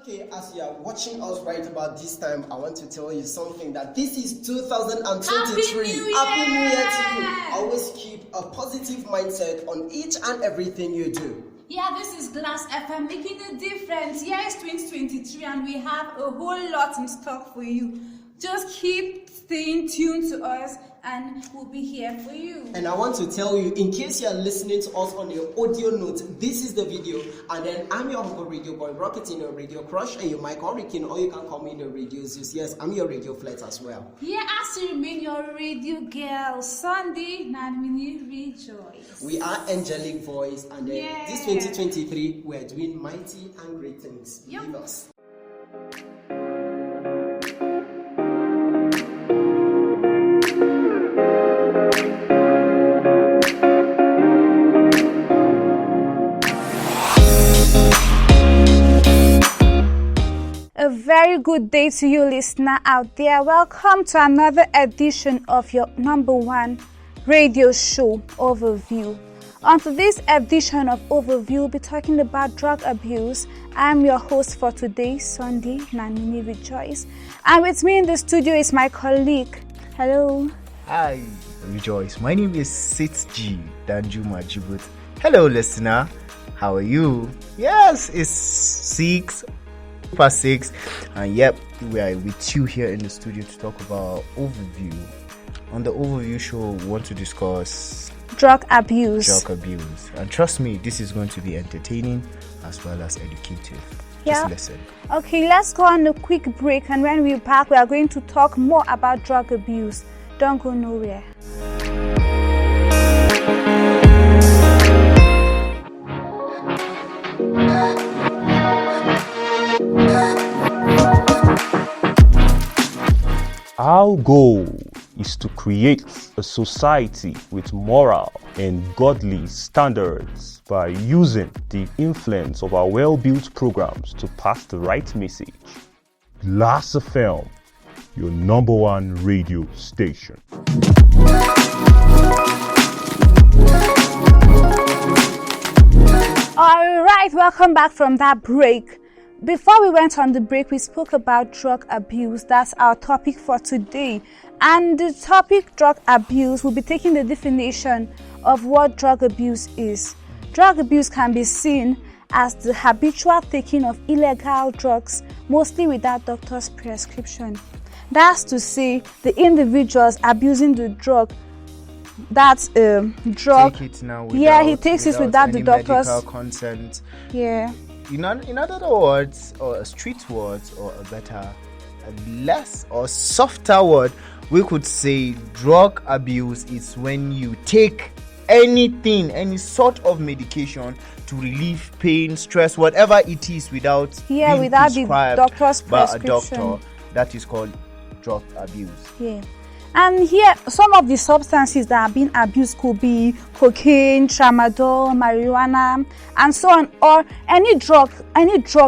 Okay, as you are watching us right about this time, I want to tell you something that this is 2023. Happy New Year to you. Always keep a positive mindset on each and everything you do. Yeah, this is Glass FM making a difference. Yeah, it's 2023 and we have a whole lot in stock for you. Just keep staying tuned to us and we'll be here for you. And I want to tell you, in case you are listening to us on your audio note, this is the video. And then I'm your humble radio boy, Rocketing, your radio crush, and your Mike Hurricane, or you can call me the radio Zeus. Yes, I'm your radio flirt as well. Yeah, as you remain your radio girl, Sunday, Nanmini Rejoice. We are angelic voice, and then this 2023, we're doing mighty and great things. Yep. Leave us. A very good day to you, listener out there. Welcome to another edition of your number one radio show, Overview. On today's edition of Overview, we'll be talking about drug abuse. I'm your host for today, Sunday, Nanini Rejoice. And with me in the studio is my colleague. Hello. Hi, Rejoice. My name is Sitji Danjuma Jibut. Hello, listener. How are you? Yes, it's 6 past 6, and yep, we are with you here in the studio to talk about Overview. On the Overview show, we want to discuss drug abuse. And trust me, this is going to be entertaining as well as educative. Yeah. Just listen. Okay, let's go on a quick break, and when we're back, we are going to talk more about drug abuse. Don't go nowhere. Our goal is to create a society with moral and godly standards by using the influence of our well-built programs to pass the right message. Glass FM, your number one radio station. All right, welcome back from that break. Before we went on the break, we spoke about drug abuse. That's our topic for today. And the topic drug abuse, we'll be taking the definition of what drug abuse is. Drug abuse can be seen as the habitual taking of illegal drugs, mostly without doctor's prescription. That's to say, the individuals abusing the drug. That's drug. Take it now he takes it without the doctor's medical consent. Yeah. In other words, or a street words, or a better, a less or softer word, we could say drug abuse is when you take anything, any sort of medication to relieve pain, stress, whatever it is, without being without prescribed the doctor's by a prescription. doctor. That is called drug abuse. Yeah. And here, some of the substances that are being abused could be cocaine, tramadol, marijuana, and so on, or any drug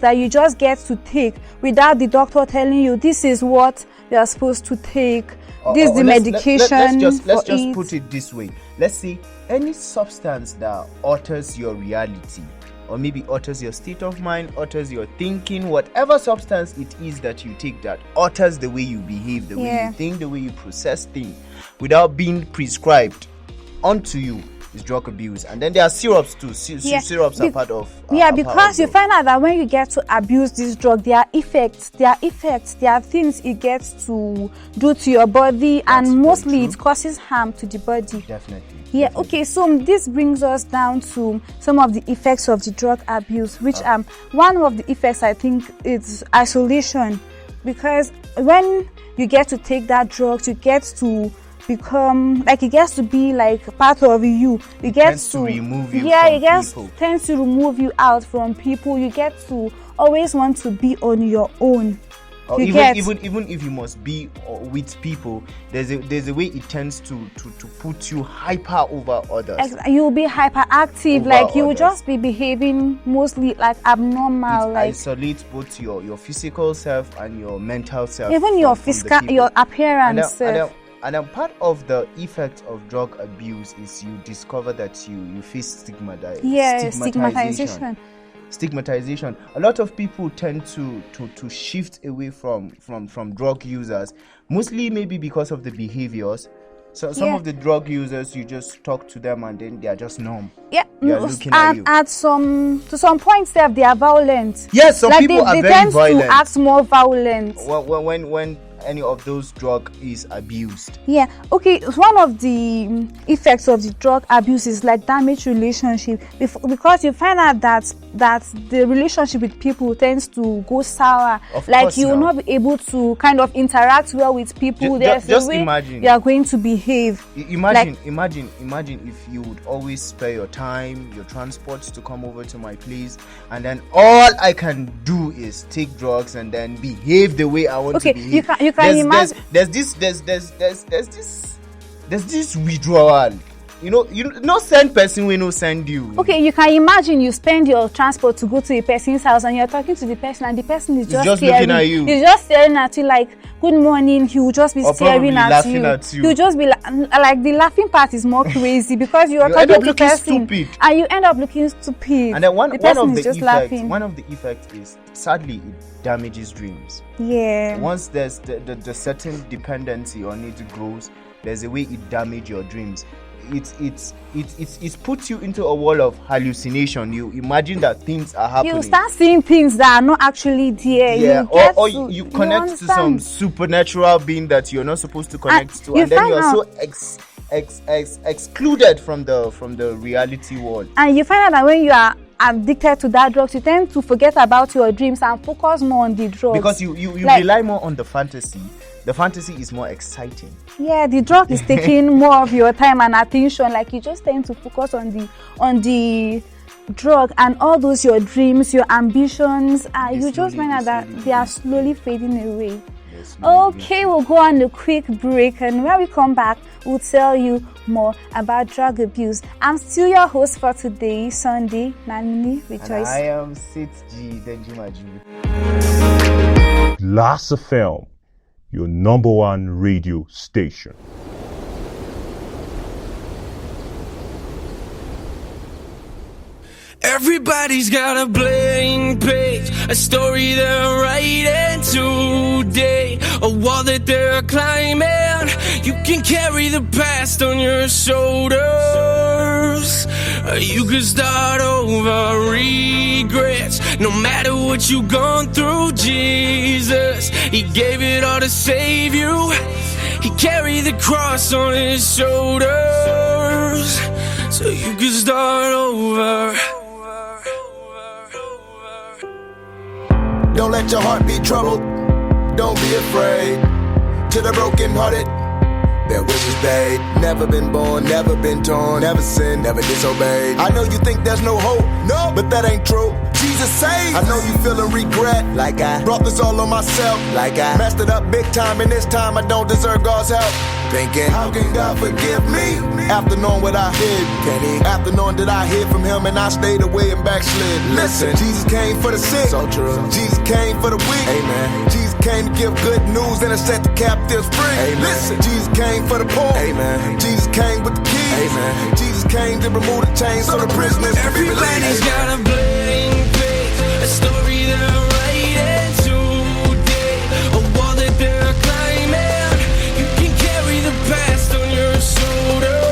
that you just get to take without the doctor telling you this is what you are supposed to take. This is the medication. Let's just put it this way. Let's say any substance that alters your reality, or maybe alters your state of mind, alters your thinking, whatever substance it is that you take that alters the way you behave, the way you think, the way you process things, without being prescribed onto you, is drug abuse. And then there are syrups too. Syrups are part of because you find out that when you get to abuse this drug, there are things it gets to do to your body. That's and mostly it causes harm to the body. Definitely. Yeah, okay, so this brings us down to some of the effects of the drug abuse, which one of the effects I think is isolation, because when you get to take that drug, you get to become like, it gets to be like part of you. It gets to remove you tends to remove you out from people. You get to always want to be on your own. Even if you must be with people, there's a way it tends to put you hyper over others. You'll be hyperactive, like you will just be behaving mostly like abnormal. It isolates both your physical self and your mental self. Even your physical, your appearance. And then part of the effect of drug abuse is you discover that you face stigmatization. Stigmatization. stigmatization. A lot of people tend to shift away from drug users, mostly maybe because of the behaviors. So some of the drug users, you just talk to them and then they are just numb. Yeah, They are looking at you. to some points, they are violent. Yes, some like people are they very tend violent. to act more violent. When any of those drug is abused. Yeah, okay. One of the effects of the drug abuse is like damaged relationship, because you find out that the relationship with people tends to go sour. Like you will not be able to kind of interact well with people. There's just a way imagine you are going to behave. Imagine if you would always spare your time, your transport to come over to my place, and then all I can do is take drugs and then behave the way I want to behave. You can imagine. There's this withdrawal. You no send person we no send you. Okay, you can imagine you spend your transport to go to a person's house and you're talking to the person and the person is just looking at you. He's just staring at you like, good morning. He will just be staring at you. He'll just be like the laughing part is more crazy because you are talking to the person and you end up looking stupid. And then one of the effects is, sadly, it damages dreams. Yeah. Once there's the certain dependency on it grows, there's a way it damages your dreams. It puts you into a wall of hallucination. You imagine that things are happening. You start seeing things that are not actually there. Yeah, you connect to some supernatural being that you're not supposed to connect to, and then you're so excluded from the reality world. And you find out that when you are addicted to that drugs, you tend to forget about your dreams and focus more on the drugs because you rely more on the fantasy. The fantasy is more exciting. Yeah, the drug is taking more of your time and attention. Like you just tend to focus on the drug, and all those your dreams, your ambitions, you just find out that they are slowly fading away. Okay, we'll go on a quick break, and when we come back, we'll tell you more about drug abuse. I'm still your host for today, Sunday, Nanini Rejoice. And I am Sit G Denjumaju. Last Film, your number one radio station. Everybody's got a blank page, a story they're writing today, a wall that they're climbing. You can carry the past on your shoulders. You can start over regrets. No matter what you've gone through, Jesus, He gave it all to save you. He carried the cross on His shoulders, so you can start over. Don't let your heart be troubled. Don't be afraid. To the brokenhearted, their wishes paid. Never been born, never been torn, never sinned, never disobeyed. I know you think there's no hope, no, but that ain't true. Jesus saved. I know you feeling regret, like I brought this all on myself, like I messed it up big time, and this time I don't deserve God's help. Thinking, how can God forgive me? After knowing what I did, can He? After knowing that I hid from Him and I stayed away and backslid. Listen, Jesus came for the sick, so true. Jesus came for the weak, amen. Jesus came to give good news and to set the captives free, amen. Listen, Jesus came for the poor, amen. Jesus came with the keys, amen. Jesus came to remove the chains so the prisoners can be released. Everybody's got a blank page, a story they're writing today, a wall that they're climbing. You can carry the past on your shoulders.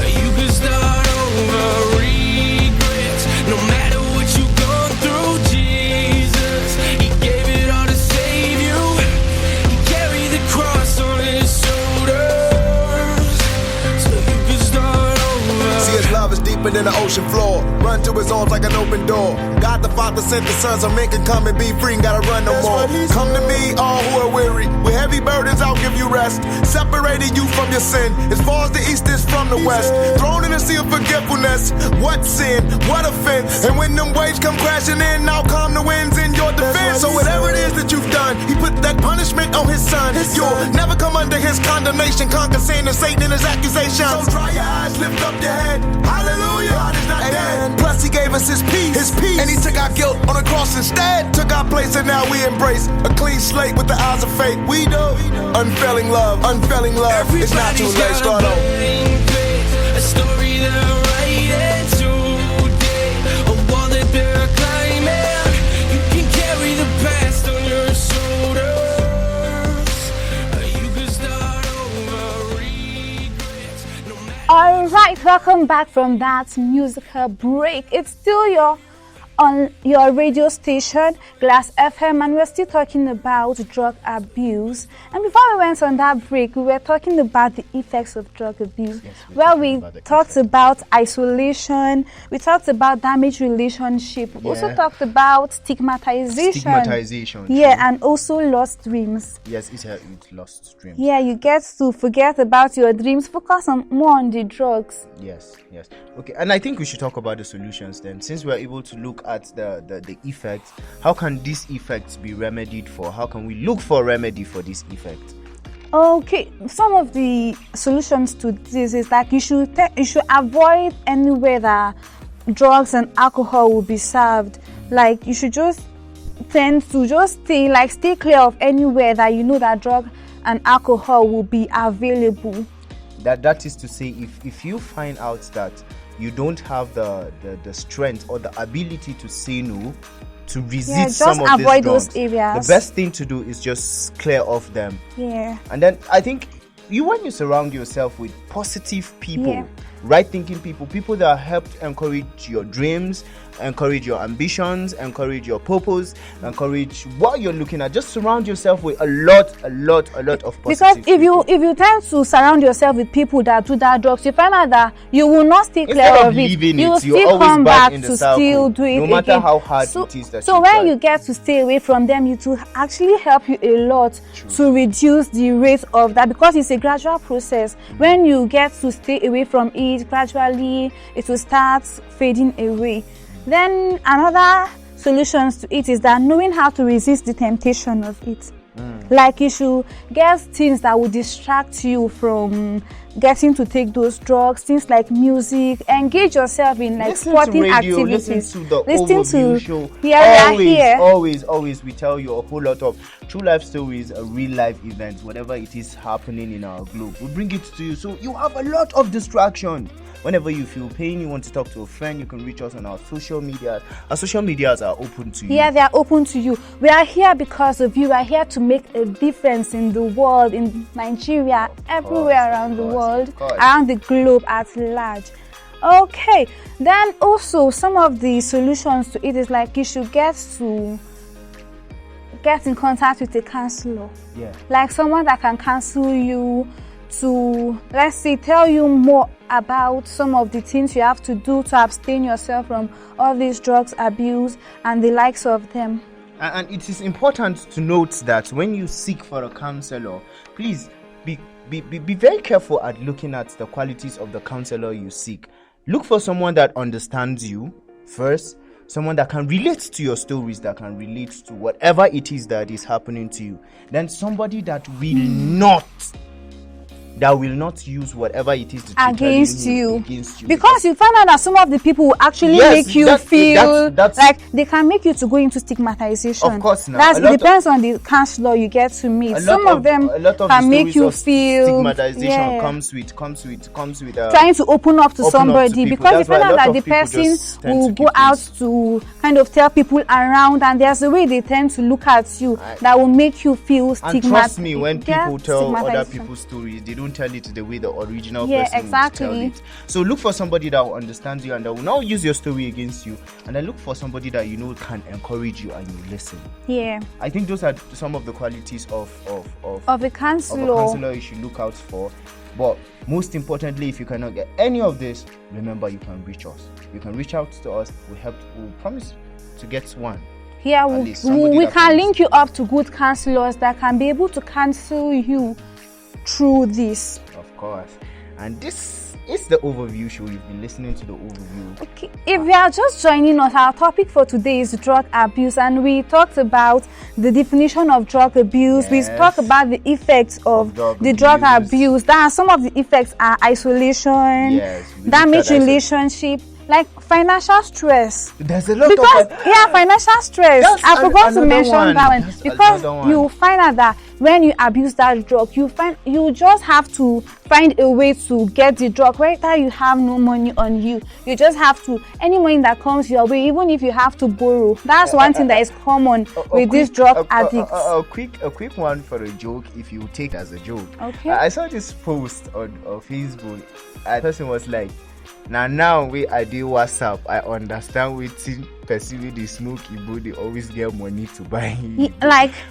You can start over regrets. No matter what you've gone through, Jesus, He gave it all to save you. He carried the cross on His shoulders, so you can start over. See, His love is deeper than the ocean floor. Run to His arms like an open door. God the Father sent the Son so men can come and be free, ain't gotta run no more. Come to me, all who are weary, with heavy burdens, I'll give you rest. Separating you from your sin, as far as the east is from the west. Thrown in the sea of forgetfulness. What sin? What offense? And when them waves come crashing in, I'll calm the winds in your defense. So whatever it is that you've done, He put that punishment on His Son. You'll never come under His condemnation, conquer sin and Satan and his accusations. So dry your eyes, lift up your head. Hallelujah, God is not dead. Plus He gave us His peace, and He took our guilt on the cross instead. Took our place and now we embrace a clean slate with the eyes of faith. We do unfailing love. It's not too late, start over. A story they're writing today, a wall welcome back from that musical break. It's still on your radio station, Glass FM, and we're still talking about drug abuse. And before we went on that break, we were talking about the effects of drug abuse. Yes, where we talked about isolation, we talked about damaged relationship, we also talked about stigmatization. Yeah, and also lost dreams. Yes, it's lost dreams. Yeah, you get to forget about your dreams, focus more on the drugs. Yes. Okay, and I think we should talk about the solutions then. Since we're able to look at the effects, how can these effects be remedied for? How can we look for a remedy for this effect? Okay, some of the solutions to this is that you should avoid anywhere that drugs and alcohol will be served. Like, you should just tend to stay clear of anywhere that you know that drug and alcohol will be available. That is to say, if you find out that you don't have the strength or the ability to say no, to resist some of these drugs, those areas. The best thing to do is just clear off them. Yeah. And then I think when you surround yourself with positive people, right thinking people that help encourage your dreams, encourage your ambitions, encourage your purpose, encourage what you're looking at, just surround yourself with a lot of positive because if people. you tend to surround yourself with people that do that drugs, you find out that you will not stay clear of it. You will still come back to still do it no matter again. how hard it is that so when you get to stay away from them, it will actually help you a lot to reduce the rate of that, because it's a gradual process. When you get to stay away from it, gradually it will start fading away. Then another solutions to it is that knowing how to resist the temptation of it. Like, you should get things that will distract you from getting to take those drugs, things like music. Engage yourself in sporting activities. Listen to the overview show. Always we tell you a whole lot of true life stories, real life events, whatever it is happening in our globe. We bring it to you, so you have a lot of distraction. Whenever you feel pain, you want to talk to a friend, you can reach us on our social media. Our social medias are open to you. Yeah, they are open to you. We are here because of you. We are here to make a difference in the world, in Nigeria, everywhere around the world, around the globe at large. Okay, then also some of the solutions to it is like, you should get in contact with a counselor. Yeah. Like someone that can counsel you to, let's say, tell you more about some of the things you have to do to abstain yourself from all these drugs abuse and the likes of them. And it is important to note that when you seek for a counselor, please be very careful at looking at the qualities of the counselor you seek. Look for someone that understands you first, someone that can relate to your stories, that can relate to whatever it is that is happening to you. Then somebody that will not use whatever it is to against you. Because you find out that some of the people will actually make you feel like they can make you to go into stigmatization. Of course, now it depends on the counselor you get to meet. Some of them can make you feel stigmatization comes with trying to open up to somebody, because you find out that the person will go out to kind of tell people around, and there's a way they tend to look at you that will make you feel stigmatized. And trust me, when people tell other people's stories, they don't tell it the way the original person would tell it. So look for somebody that will understand you and that will not use your story against you, and then look for somebody that you know can encourage you and you listen. Yeah, I think those are some of the qualities of a counselor you should look out for. But most importantly, if you cannot get any of this, remember, you can reach us. You can reach out to us. We'll promise to get one. Yeah, we can link you up to good counselors that can be able to counsel you through this. Of course. And this is the overview show. You've been listening to the overview. Okay, if you are just joining us, our topic for today is drug abuse, and we talked about the definition of drug abuse. We talked about the effects of the drug abuse. Some of the effects are isolation, damaged relationship, like financial stress. There's a lot financial stress. I forgot to mention that one, because you find out that when you abuse that drug, you just have to find a way to get the drug. Whether you have no money on you, you just have to, any money that comes your way, even if you have to borrow. That's one thing that is common with these drug addicts. A quick one for a joke, if you take it as a joke. Okay. I saw this post on Facebook. A person was like, Now we I do WhatsApp. I understand wetin person wey dey smoke igbo dey always get money to buy.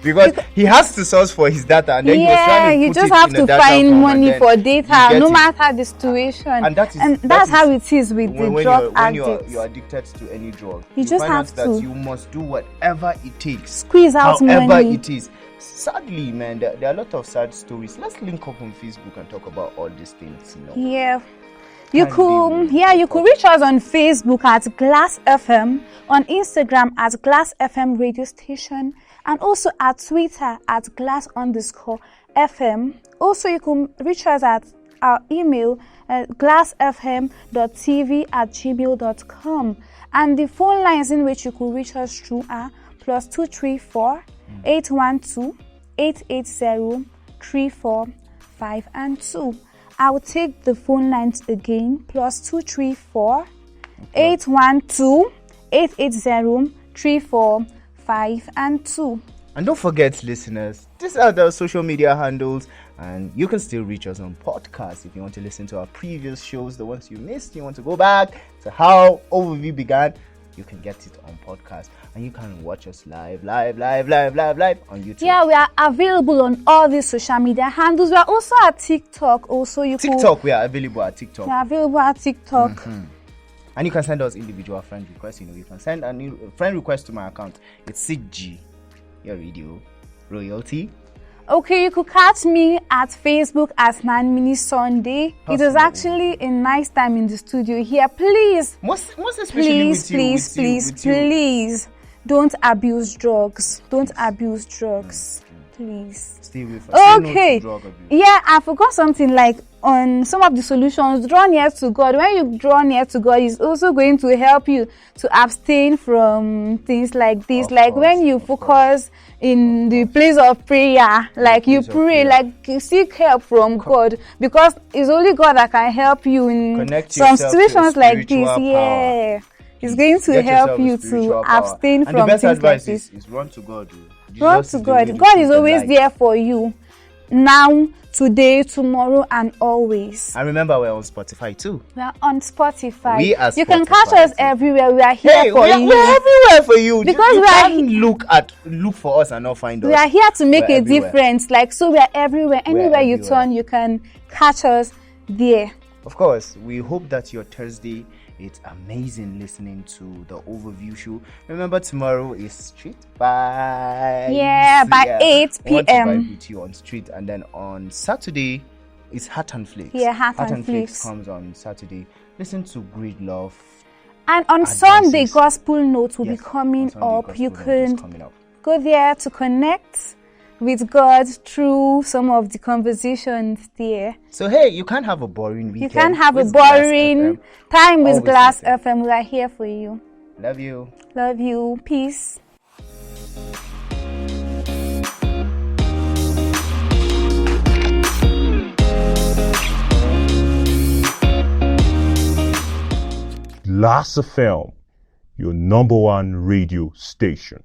Because he has to source for his data, and then he was trying to you put just it have in to the data find form, money for data, no it. matter the situation. And that's how it is with the drug addicts. When you're addicted to any drug, you just find have out to that you must do whatever it takes, squeeze out however money. it is. Sadly, man, there are a lot of sad stories. Let's link up on Facebook and talk about all these things. Yeah. You could reach us on Facebook at Glass FM, on Instagram at Glass FM Radio Station, and also at Twitter at Glass_FM. Also, you can reach us at our email at glassfm.tv@gmail.com. And the phone lines in which you could reach us through are +234 812 880 345 I will take the phone lines again. +234 812 880 345 And don't forget, listeners, these are the social media handles, and you can still reach us on podcasts if you want to listen to our previous shows, the ones you missed. You want to go back to how Overview began, you can get it on podcast, and you can watch us live on YouTube. Yeah, we are available on all these social media handles. We are also at TikTok. Also, we are available at TikTok. We are available at TikTok. Mm-hmm. And you can send us individual friend requests. You can send a new friend request to my account. It's SIG, your radio royalty. Okay, you could catch me at Facebook as 9 Minutes Sunday. It is actually a nice time in the studio here. Please, most especially please, don't abuse drugs. Don't abuse drugs. Please. Stay away from. Okay. No to drug abuse. Yeah, I forgot something like on some of the solutions. Draw near to God. When you draw near to God, He's also going to help you to abstain from things like this. When you focus in the place of prayer, like you pray, like you seek help from God, because it's only God that can help you in some situations like this. Yeah, He's going to help you to abstain from things like this. And the best advice is run to God. Run to God. God is always there for you. Now, today, tomorrow, and always. And remember, we're on Spotify too. We are on Spotify. You can catch us everywhere. We are here for you. We're everywhere for you. Because you can't look for us and not find us. We are here to make a difference. So we are everywhere. Anywhere you turn, you can catch us there. Of course, we hope that your Thursday it's amazing listening to the Overview show. Remember, tomorrow is Street Vibes. Yeah, by 8 p.m. I want to vibe with you on Street, and then on Saturday it's Heart and Flakes. Yeah, Heart and Flakes comes on Saturday. Listen to Great Love. And on Sunday, Gospel Notes will be coming up. You can go there to connect with God through some of the conversations there. So hey, you can't have a boring weekend. You can't have a boring time with Glass FM. We are here for you. Love you. Love you. Peace. Glass FM, your #1 radio station.